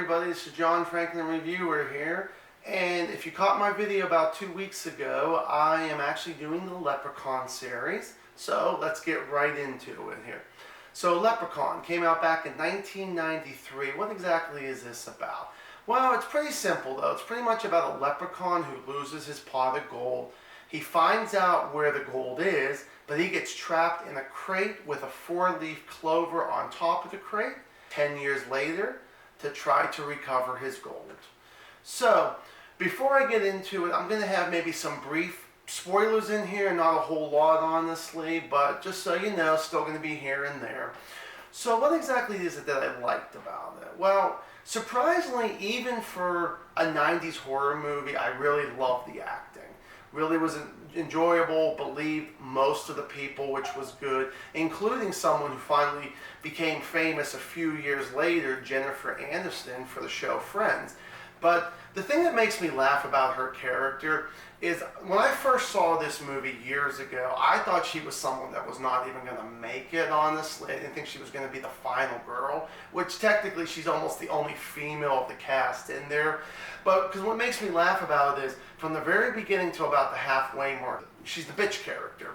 everybody, this is John Franklin Reviewer here, and if you caught my video about 2 weeks ago, I am actually doing the Leprechaun series, so let's get right into it here. So Leprechaun came out back in 1993. What exactly is this about? Well, it's pretty simple though. It's pretty much about a leprechaun who loses his pot of gold. He finds out where the gold is, but he gets trapped in a crate with a 4-leaf clover on top of the crate 10 years later to try to recover his gold. So, before I get into it, I'm going to have maybe some brief spoilers in here, not a whole lot honestly, but just so you know, still going to be here and there. So what exactly is it that I liked about it? Well, surprisingly, even for a 90s horror movie, I really loved the acting. Really was enjoyable, believed most of the people, which was good, including someone who finally became famous a few years later, Jennifer Aniston, for the show Friends. But the thing that makes me laugh about her character is when I first saw this movie years ago, I thought she was someone that was not even going to make it, honestly. I didn't think she was going to be the final girl, which technically she's almost the only female of the cast in there. But because what makes me laugh about it is from the very beginning to about the halfway mark, she's the bitch character.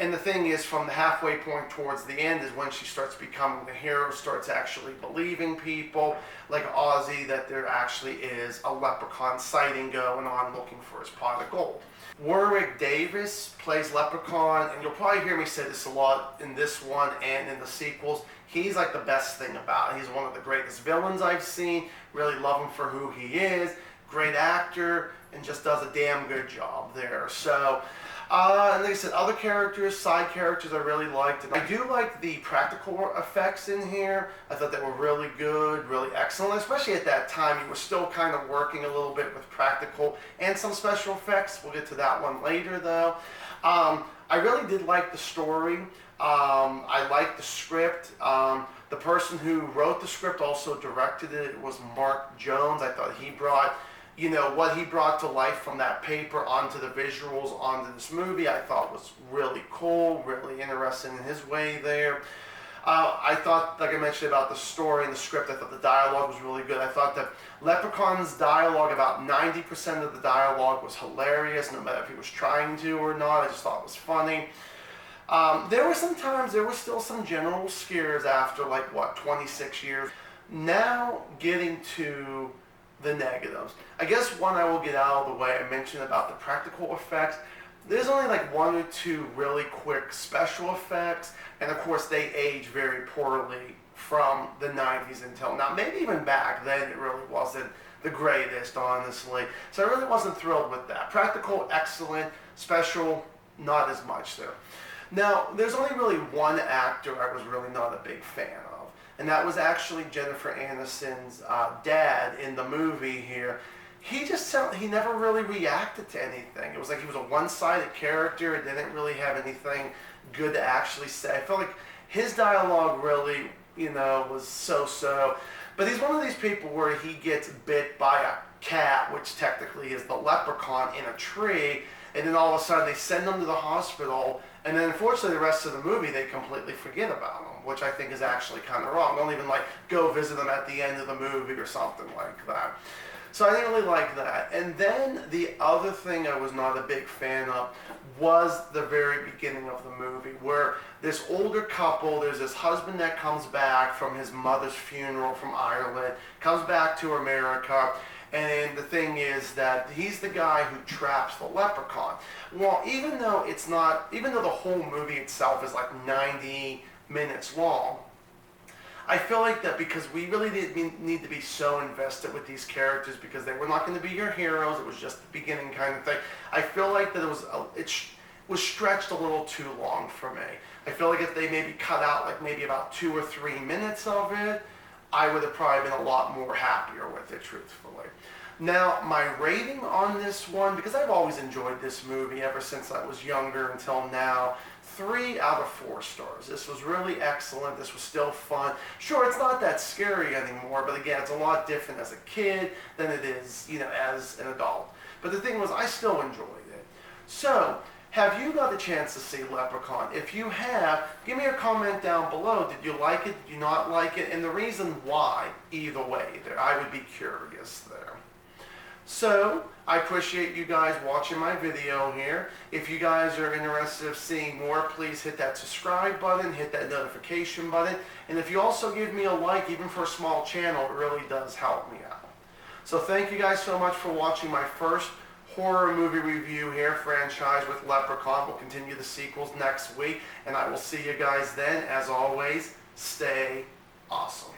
And the thing is, from the halfway point towards the end is when she starts becoming the hero, starts actually believing people, like Ozzy, that there actually is a leprechaun sighting going on looking for his pot of gold. Warwick Davis plays Leprechaun, and you'll probably hear me say this a lot in this one and in the sequels. He's like the best thing about it. He's one of the greatest villains I've seen. Really love him for who he is. Great actor, and just does a damn good job there. So, and like I said, other characters, side characters I really liked. And I do like the practical effects in here. I thought they were really good, really excellent, especially at that time. You were still kind of working a little bit with practical and some special effects. We'll get to that one later though. I really did like the story. I liked the script. The person who wrote the script also directed it. It was Mark Jones. I thought he brought, you know, what he brought to life from that paper onto the visuals, onto this movie, I thought was really cool, really interesting in his way there. I thought, like I mentioned about the story and the script, I thought the dialogue was really good. I thought that Leprechaun's dialogue, about 90% of the dialogue was hilarious, no matter if he was trying to or not. I just thought it was funny. There were some times, there were still some general scares after, like, what, 26 years. Now, getting to the negatives. I guess one I will get out of the way. I mentioned about the practical effects. There's only like 1 or 2 really quick special effects, and of course they age very poorly from the 90s until now. Maybe even back then it really wasn't the greatest, honestly. So I really wasn't thrilled with that. Practical, excellent. Special, not as much there. Now, there's only really one actor I was really not a big fan of, and that was actually Jennifer Aniston's dad in the movie here. He never really reacted to anything. It was like he was a one-sided character and didn't really have anything good to actually say. I felt like his dialogue really, you know, was so-so. But he's one of these people where he gets bit by a cat, which technically is the leprechaun, in a tree, and then all of a sudden they send him to the hospital, and then unfortunately the rest of the movie they completely forget about him, which I think is actually kind of wrong. Don't even like go visit him at the end of the movie or something like that. So I didn't really like that. And then the other thing I was not a big fan of was the very beginning of the movie, where this older couple, there's this husband that comes back from his mother's funeral from Ireland, comes back to America, and the thing is that he's the guy who traps the leprechaun. Well, even though the whole movie itself is like 90 minutes long, I feel like that because we really didn't need to be so invested with these characters because they were not going to be your heroes. It was just the beginning kind of thing. I feel like that it was stretched a little too long for me. I feel like if they maybe cut out like maybe about 2 or 3 minutes of it, I would have probably been a lot more happier with it, truthfully. Now, my rating on this one, because I've always enjoyed this movie ever since I was younger until now, 3 out of 4 stars. This was really excellent. This was still fun. Sure, it's not that scary anymore, but again, it's a lot different as a kid than it is, you know, as an adult. But the thing was, I still enjoyed it. So, Have you got a chance to see Leprechaun? If you have, give me a comment down below. Did you like it? Did you not like it? And the reason why, either way, there, I would be curious there. So, I appreciate you guys watching my video here. If you guys are interested in seeing more, please hit that subscribe button, hit that notification button. And if you also give me a like, even for a small channel, it really does help me out. So thank you guys so much for watching my first horror movie review here, franchise with Leprechaun. We'll continue the sequels next week, and I will see you guys then. As always, stay awesome.